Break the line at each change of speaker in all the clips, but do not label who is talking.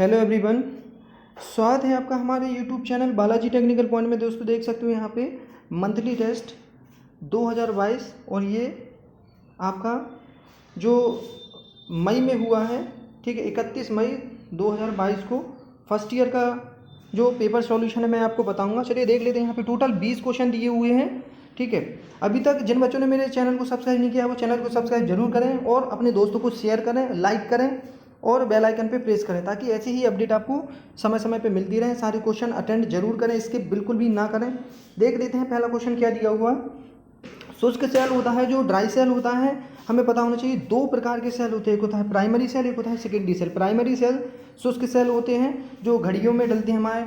Hello everyone, स्वागत है आपका हमारे YouTube channel Balaji technical point में। दोस्तों देख सकते हो यहाँ पे मंथली टेस्ट 2022 और ये आपका जो मई में हुआ है, ठीक है, 31 मई 2022 को फर्स्ट ईयर का जो पेपर सॉल्यूशन है मैं आपको बताऊंगा। चलिए देख लेते हैं। यहाँ पे टोटल 20 क्वेश्चन दिए हुए हैं, ठीक है। अभी तक जिन बच्चों ने मेरे चैनल को सब्सक्राइब नहीं किया वो चैनल को सब्सक्राइब जरूर करें और अपने दोस्तों को शेयर करें, लाइक करें और बेल आइकन पे प्रेस करें ताकि ऐसी ही अपडेट आपको समय समय पे मिलती रहे। सारे क्वेश्चन अटेंड जरूर करें, स्किप बिल्कुल भी ना करें। देख लेते हैं पहला क्वेश्चन क्या दिया हुआ है। शुष्क सेल होता है जो ड्राई सेल होता है, हमें पता होना चाहिए दो प्रकार के सेल होते हैं, एक होता है प्राइमरी सेल, एक होता है सेकेंडरी सेल। प्राइमरी सेल शुष्क सेल होते हैं जो घड़ियों में डलते हैं हमारे,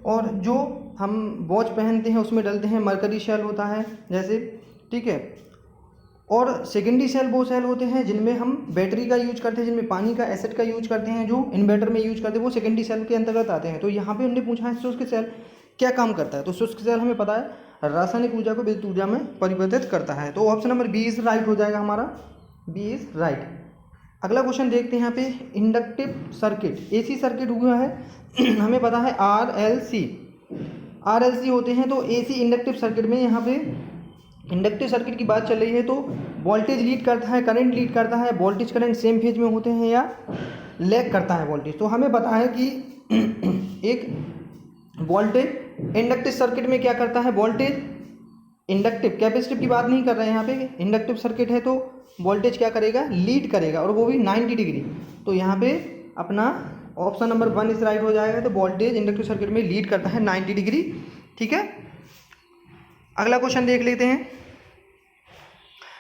और जो हम वॉच पहनते हैं उसमें डलते हैं मरकरी सेल होता है जैसे, ठीक है। और सेकेंडरी सेल वो सेल होते हैं जिनमें हम बैटरी का यूज करते हैं, जिनमें पानी का एसिड का यूज करते हैं, जो इन्वर्टर में यूज करते हैं, वो सेकेंडरी सेल के अंतर्गत आते हैं। तो यहाँ पे उन्होंने पूछा है शुष्क सेल क्या काम करता है। तो शुष्क सेल हमें पता है रासायनिक ऊर्जा को विद्युत ऊर्जा में परिवर्तित करता है। तो option number B is right हो जाएगा हमारा, बी इज राइट। अगला क्वेश्चन देखते हैं यहाँ पे इंडक्टिव सर्किट, एसी सर्किट हुआ है हमें पता है आरएलसी होते हैं। तो एसी इंडक्टिव सर्किट में यहाँ पे इंडक्टिव सर्किट की बात चल रही है तो वोल्टेज लीड करता है, करंट लीड करता है, वोल्टेज करंट सेम फेज में होते हैं या लैग करता है वोल्टेज। तो हमें पता है कि एक वोल्टेज इंडक्टिव सर्किट में क्या करता है, वोल्टेज इंडक्टिव कैपेसिटिव की बात नहीं कर रहे हैं यहाँ पे, इंडक्टिव सर्किट है तो वोल्टेज क्या करेगा, लीड करेगा, और वो भी 90 डिग्री। तो यहाँ पे अपना ऑप्शन नंबर 1 इज राइट हो जाएगा। तो वोल्टेज इंडक्टिव सर्किट में लीड करता है 90 डिग्री, ठीक है। अगला क्वेश्चन देख लेते हैं।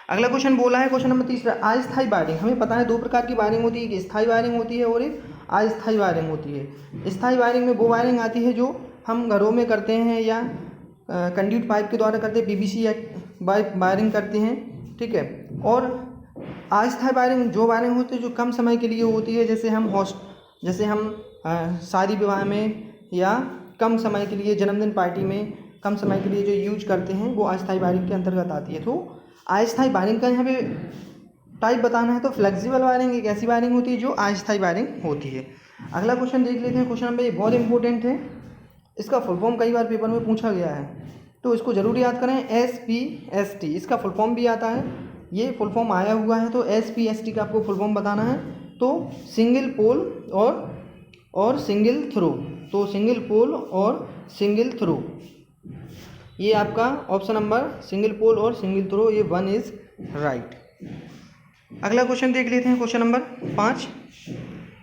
अगला क्वेश्चन बोला है क्वेश्चन नंबर 3 अस्थायी वायरिंग। हमें पता है दो प्रकार की वायरिंग होती है, एक स्थायी वायरिंग होती है और एक अस्थायी वायरिंग होती है। स्थायी वायरिंग में वो वायरिंग आती है जो हम घरों में करते हैं या कंड्यूट पाइप के द्वारा करते हैं, पीवीसी या वायरिंग करते हैं, ठीक है। और अस्थायी वायरिंग जो वायरिंग होती है जो कम समय के लिए होती है, जैसे हम शादी विवाह में या कम समय के लिए जन्मदिन पार्टी में कम समय के लिए जो यूज करते हैं वो अस्थायी वायरिंग के अंतर्गत आती है। तो अस्थायी वायरिंग का यहाँ पे टाइप बताना है तो फ्लेक्सिबल वायरिंग एक ऐसी वायरिंग होती है जो अस्थायी वायरिंग होती है। अगला क्वेश्चन देख लेते हैं। क्वेश्चन नंबर ये बहुत इंपॉर्टेंट है, इसका फुल फॉर्म कई बार पेपर में पूछा गया है तो इसको जरूर याद करें। SPST इसका फुल फॉर्म भी आता है, ये फुल फॉर्म आया हुआ है। तो SPST का आपको फुल फॉर्म बताना है तो सिंगल पोल और सिंगल थ्रो। तो सिंगल पोल और सिंगल थ्रो, ये आपका ऑप्शन नंबर सिंगल पोल और सिंगल थ्रो, ये 1 इज राइट। अगला क्वेश्चन देख लेते हैं। Question number 5।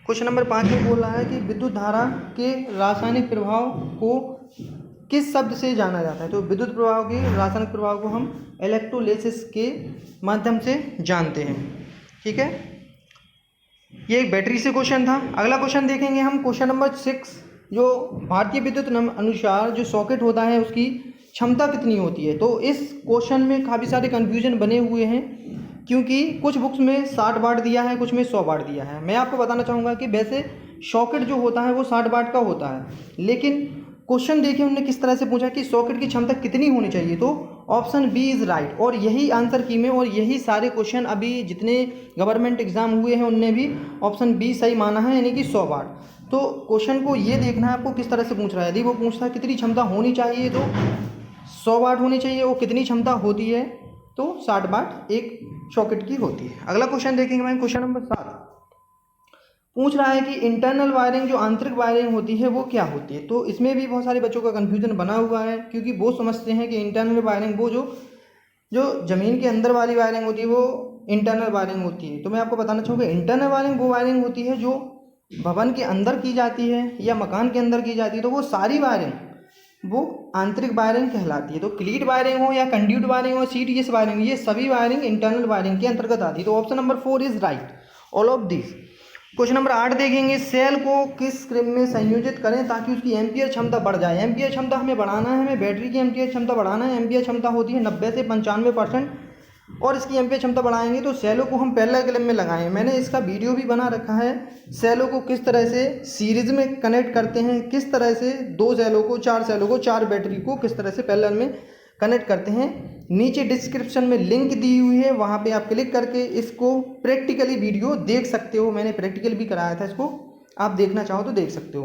क्वेश्चन नंबर 5 में बोल रहा है कि विद्युत धारा के रासायनिक प्रभाव को किस शब्द से जाना जाता है। तो विद्युत प्रभाव के रासायनिक प्रभाव को हम इलेक्ट्रोलिसिस के माध्यम से जानते हैं, ठीक है। ये एक बैटरी से क्वेश्चन था। अगला क्वेश्चन देखेंगे हम क्वेश्चन नंबर 6। जो भारतीय विद्युत अनुसार जो सॉकेट होता है उसकी क्षमता कितनी होती है। तो इस क्वेश्चन में काफ़ी सारे कन्फ्यूजन बने हुए हैं क्योंकि कुछ बुक्स में 60 वाट दिया है, कुछ में 100 वाट दिया है। मैं आपको बताना चाहूँगा कि वैसे सॉकेट जो होता है वो 60 वाट का होता है, लेकिन क्वेश्चन देखिए उन्होंने किस तरह से पूछा कि सॉकेट की क्षमता कितनी होनी चाहिए। तो ऑप्शन बी इज़ राइट, और यही आंसर की में और यही सारे क्वेश्चन अभी जितने गवर्नमेंट एग्जाम हुए हैं उनने भी ऑप्शन बी सही माना है, यानी कि 100 वाट। तो क्वेश्चन को ये देखना है आपको किस तरह से पूछ रहा है। यदि वो पूछता है कितनी क्षमता होनी चाहिए तो 100 वाट होनी चाहिए, वो कितनी क्षमता होती है तो 60 वाट एक सॉकेट की होती है। अगला क्वेश्चन देखेंगे मैं, क्वेश्चन नंबर 7 पूछ रहा है कि इंटरनल वायरिंग जो आंतरिक वायरिंग होती है वो क्या होती है। तो इसमें भी बहुत सारे बच्चों का कन्फ्यूजन बना हुआ है क्योंकि वो समझते हैं कि इंटरनल वायरिंग वो जो ज़मीन के अंदर वाली वायरिंग होती है वो इंटरनल वायरिंग होती है। तो मैं आपको बताना चाहूँगा इंटरनल वायरिंग वो वायरिंग होती है जो भवन के अंदर की जाती है या मकान के अंदर की जाती है, तो वो सारी वायरिंग वो आंतरिक वायरिंग कहलाती है। तो क्लीट वायरिंग हो या कंड्यूट वायरिंग हो, सीटीएस वायरिंग, ये सभी वायरिंग इंटरनल वायरिंग के अंतर्गत आती है। तो option number 4 is right, all of this. Question number 8 देखेंगे, सेल को किस क्रम में संयोजित करें ताकि उसकी एम्पियर क्षमता बढ़ जाए। एम्पियर क्षमता हमें बढ़ाना है, हमें बैटरी की एम्पियर क्षमता बढ़ाना है। एम्पियर क्षमता होती है 90 से 95% और इसकी एम्पियर क्षमता बढ़ाएंगे तो सेलों को हम पैरेलल क्रम में लगाएं। मैंने इसका वीडियो भी बना रखा है, सेलों को किस तरह से सीरीज में कनेक्ट करते हैं, किस तरह से 2 सेलों को 4 सेलों को 4 बैटरी को किस तरह से पैरेलल में कनेक्ट करते हैं। नीचे डिस्क्रिप्शन में लिंक दी हुई है, वहाँ पे आप क्लिक करके इसको प्रैक्टिकली वीडियो देख सकते हो। मैंने प्रैक्टिकल भी कराया था इसको, आप देखना चाहो तो देख सकते हो।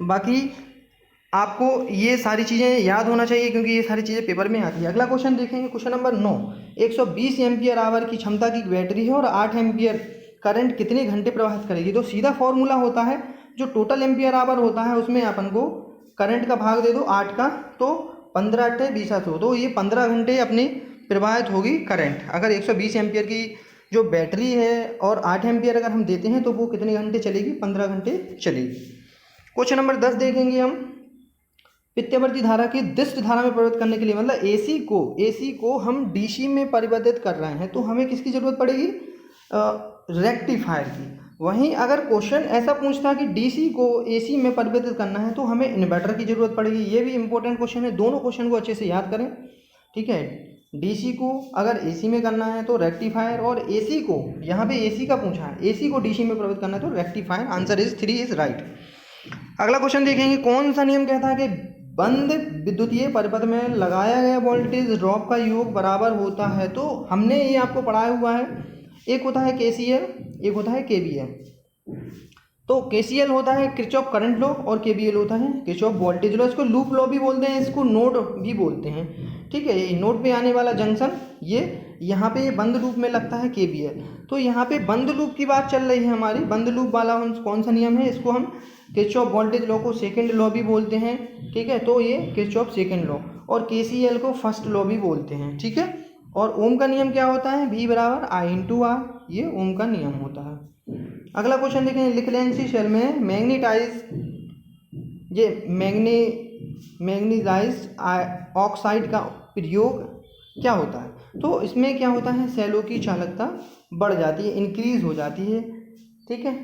बाकी आपको ये सारी चीज़ें याद होना चाहिए क्योंकि ये सारी चीज़ें पेपर में आती है। अगला क्वेश्चन देखेंगे, क्वेश्चन नंबर 9। 120 एम्पियर आवर की क्षमता की बैटरी है और 8 एम्पियर करंट कितने घंटे प्रवाहित करेगी। तो सीधा फॉर्मूला होता है, जो टोटल एम्पियर आवर होता है उसमें अपन को करंट का भाग दे दो 8 का, तो 15 × 20 = 100, तो ये 15 घंटे अपनी प्रवाहित होगी करंट। अगर 120 एम्पियर की जो बैटरी है और 8 एम्पियर अगर हम देते हैं तो वो कितने घंटे चलेगी, 15 घंटे चलेगी। क्वेश्चन नंबर 10 देखेंगे हम, प्रत्यावर्ती धारा की दिष्ट धारा में परिवर्तित करने के लिए, मतलब एसी को हम डीसी में परिवर्तित कर रहे हैं तो हमें किसकी ज़रूरत पड़ेगी, रेक्टिफायर की। वहीं अगर क्वेश्चन ऐसा पूछता कि डीसी को एसी में परिवर्तित करना है तो हमें इन्वर्टर की ज़रूरत पड़ेगी। ये भी इंपॉर्टेंट क्वेश्चन है, दोनों क्वेश्चन को अच्छे से याद करें, ठीक है। डीसी को अगर एसी में करना है तो रेक्टिफायर, और एसी को, यहाँ पे एसी का पूछा है, एसी को डीसी में परिवर्तित करना है तो rectifier. Answer is 3 is right. अगला क्वेश्चन देखेंगे, कौन सा नियम कहता है कि बंद विद्युतीय परिपथ में लगाया गया वोल्टेज ड्रॉप का योग बराबर होता है। तो हमने ये आपको पढ़ाया हुआ है, एक होता है केसीएल, एक होता है केवीएल। तो केसीएल होता है किरचॉफ करंट लॉ और केवीएल होता है किरचॉफ वोल्टेज लॉ। इसको लूप लॉ भी बोलते हैं, इसको नोड भी बोलते हैं, ठीक है। ये नोड पे आने वाला जंक्शन, ये यहाँ पे ये बंद लूप में लगता है केवीएल। तो यहाँ पे बंद लूप की बात चल रही है हमारी, बंद लूप वाला हम कौन सा नियम है, इसको हम किरचॉफ वोल्टेज लॉ को सेकंड लॉ भी बोलते हैं, ठीक है। तो ये किरचॉफ सेकंड लॉ, और केसीएल को फर्स्ट लॉ भी बोलते हैं, ठीक है। और ओम का नियम क्या होता है, V = I/R, ये ओम का नियम होता है। अगला क्वेश्चन देखें, लिखलेंसी सेल में मैग्नीजाइज्ड ऑक्साइड का प्रयोग क्या होता है। तो इसमें क्या होता है, सेलों की चालकता बढ़ जाती है, इंक्रीज हो जाती है, ठीक है।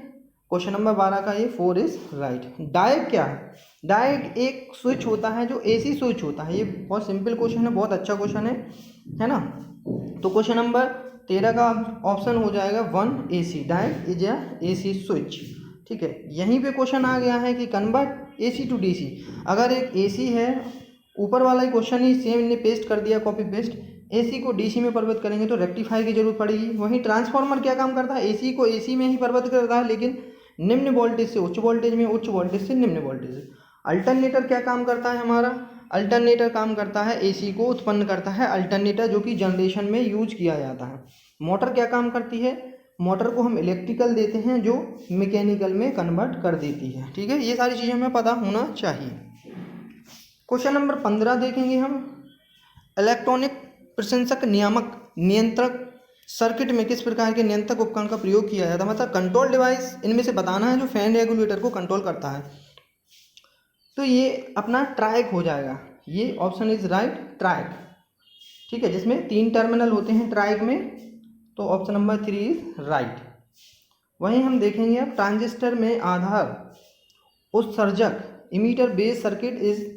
क्वेश्चन नंबर 12 का ये 4 इज राइट। डायोड क्या है, डायोड एक स्विच होता है जो एसी स्विच होता है। ये बहुत सिंपल क्वेश्चन है, बहुत अच्छा क्वेश्चन है ना। तो क्वेश्चन नंबर 13 का ऑप्शन हो जाएगा 1 AC, diode is a AC switch, ठीक है। यहीं पे क्वेश्चन आ गया है कि कन्वर्ट AC टू DC। अगर एक AC है, ऊपर वाला ही क्वेश्चन ही सेम ने पेस्ट कर दिया, कॉपी पेस्ट, AC को DC में परिवर्तित करेंगे तो रेक्टिफायर की जरूरत पड़ेगी। वहीं ट्रांसफार्मर क्या काम करता है, AC को AC में ही परिवर्तित करता है, लेकिन निम्न वोल्टेज से उच्च वोल्टेज में, उच्च वोल्टेज से निम्न वोल्टेज। अल्टरनेटर क्या काम करता है हमारा, अल्टरनेटर काम करता है AC को उत्पन्न करता है, अल्टरनेटर जो कि जनरेशन में यूज किया जाता है। मोटर क्या काम करती है, मोटर को हम इलेक्ट्रिकल देते हैं जो मैकेनिकल में कन्वर्ट कर देती है, ठीक है। ये सारी चीज़ें हमें पता होना चाहिए। क्वेश्चन नंबर 15 देखेंगे हम, इलेक्ट्रॉनिक प्रशंसक नियामक नियंत्रक सर्किट में किस प्रकार के नियंत्रक उपकरण का प्रयोग किया जाता है, मतलब कंट्रोल डिवाइस इनमें से बताना है जो फैन रेगुलेटर को कंट्रोल करता है। तो ये अपना ट्रैक हो जाएगा, ये ऑप्शन इज राइट, ट्रैक, ठीक है, जिसमें 3 टर्मिनल होते हैं ट्रैक में, तो ऑप्शन नंबर 3 इज राइट। वहीं हम देखेंगे अब ट्रांजिस्टर में आधार उत्सर्जक emitter base circuit is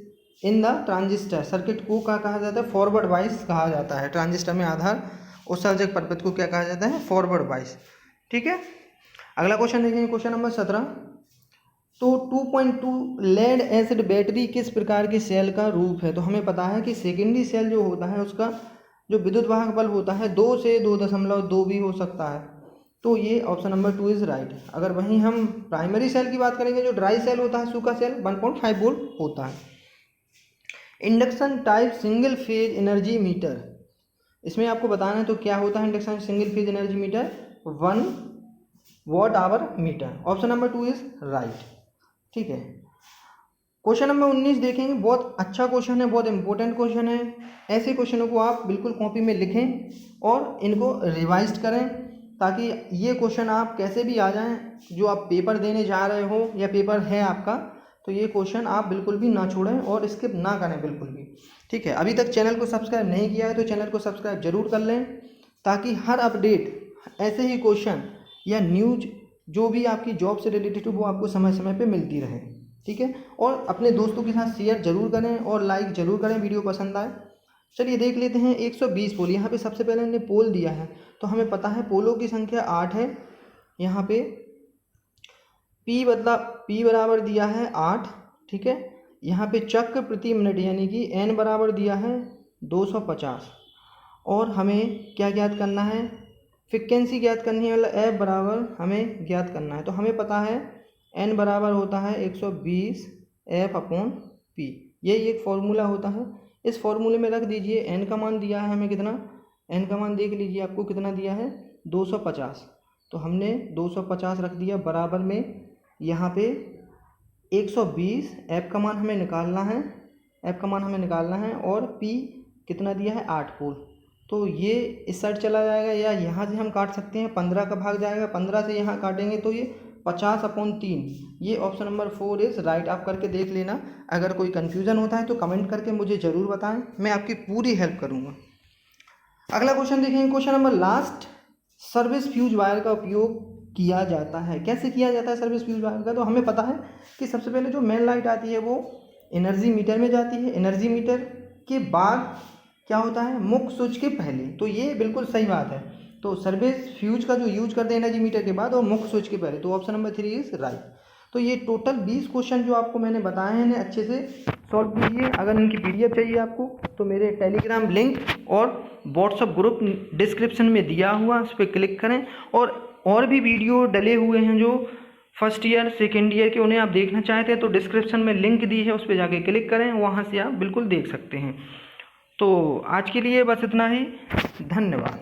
in the transistor circuit को क्या कहा जाता है, फॉरवर्ड वाइस कहा जाता है। ट्रांजिस्टर में आधार उत्सर्जक परिपथ को क्या कहा जाता है, फॉरवर्ड वाइस, ठीक है। अगला क्वेश्चन देखेंगे, क्वेश्चन नंबर 17। तो 2.2 लेड एसिड बैटरी किस प्रकार की सेल का रूप है। तो हमें पता है कि सेकेंडरी सेल जो होता है उसका जो विद्युत वाहक बल होता है 2 से 2.2 भी हो सकता है, तो ये ऑप्शन नंबर 2 इज राइट। अगर वहीं हम प्राइमरी सेल की बात करेंगे, जो ड्राई सेल होता है, सूखा सेल, 1.5 वोल्ट होता है। Induction type single phase energy meter, इसमें आपको बताना है तो क्या होता है induction single phase energy meter, 1 watt hour meter. Option number 2 is right, ठीक है। क्वेश्चन नंबर 19 देखेंगे, बहुत अच्छा क्वेश्चन है, बहुत इंपॉर्टेंट क्वेश्चन है। ऐसे क्वेश्चनों को आप बिल्कुल कॉपी में लिखें और इनको रिवाइज करें, ताकि ये क्वेश्चन आप कैसे भी आ जाएं, जो आप पेपर देने जा रहे हो या पेपर है आपका, तो ये क्वेश्चन आप बिल्कुल भी ना छोड़ें और स्किप ना करें बिल्कुल भी, ठीक है। अभी तक चैनल को सब्सक्राइब नहीं किया है तो चैनल को सब्सक्राइब जरूर कर लें, ताकि हर अपडेट ऐसे ही क्वेश्चन या न्यूज जो भी आपकी जॉब से रिलेटेड हो वो आपको समय समय पे मिलती रहे, ठीक है। और अपने दोस्तों के साथ शेयर जरूर करें और लाइक जरूर करें, वीडियो पसंद आए। चलिए देख लेते हैं 120 पोल। यहाँ पे सबसे पहले हमने पोल दिया है, तो हमें पता है पोलों की संख्या 8 है। यहाँ पे P बराबर दिया है 8, ठीक है। यहाँ पे चक्र प्रति मिनट यानी कि N बराबर दिया है 250, और हमें क्या ज्ञात करना है, फ्रिक्वेंसी ज्ञात करनी है, मतलब एफ बराबर हमें ज्ञात करना है। तो हमें पता है एन बराबर होता है 120 एफ अपॉन पी, यही एक फॉर्मूला होता है। इस फॉर्मूले में रख दीजिए, एन का मान दिया है हमें कितना, एन का मान देख लीजिए आपको कितना दिया है 250। तो हमने 250 रख दिया बराबर में यहाँ पे 120 एफ का मान हमें निकालना है, एफ का मान हमें निकालना है, और पी कितना दिया है 8 पोल। तो ये इस साइड चला जाएगा या यहाँ से हम काट सकते हैं, 15 का भाग जाएगा, 15 से यहाँ काटेंगे तो ये 50/3। ये ऑप्शन नंबर 4 इज़ राइट। आप करके देख लेना। अगर कोई कन्फ्यूज़न होता है तो कमेंट करके मुझे ज़रूर बताएं, मैं आपकी पूरी हेल्प करूँगा। अगला क्वेश्चन देखेंगे, question number last. Service fuse wire का उपयोग किया जाता है, कैसे किया जाता है सर्विस फ्यूज वायर का? तो हमें पता है कि सबसे पहले जो मेन लाइट आती है वो एनर्जी मीटर में जाती है, एनर्जी मीटर के बाद क्या होता है, मुख्य स्विच के पहले। तो ये बिल्कुल सही बात है। तो सर्विस फ्यूज का जो यूज करते हैं एनर्जी मीटर के बाद और मुख्य स्विच के पहले, तो ऑप्शन नंबर 3 इज राइट। तो ये टोटल 20 क्वेश्चन जो आपको मैंने बताए हैं इन्हें अच्छे से सॉल्व कीजिए। अगर इनकी PDF चाहिए आपको तो मेरे टेलीग्राम लिंक और व्हाट्सअप ग्रुप डिस्क्रिप्शन में दिया हुआ, उस पर क्लिक करें। और भी वीडियो डले हुए हैं जो फर्स्ट ईयर सेकेंड ईयर के, उन्हें आप देखना चाहते हैं तो डिस्क्रिप्शन में लिंक दी है, उस पर जाके क्लिक करें, वहाँ से आप बिल्कुल देख सकते हैं। तो आज के लिए बस इतना ही, धन्यवाद।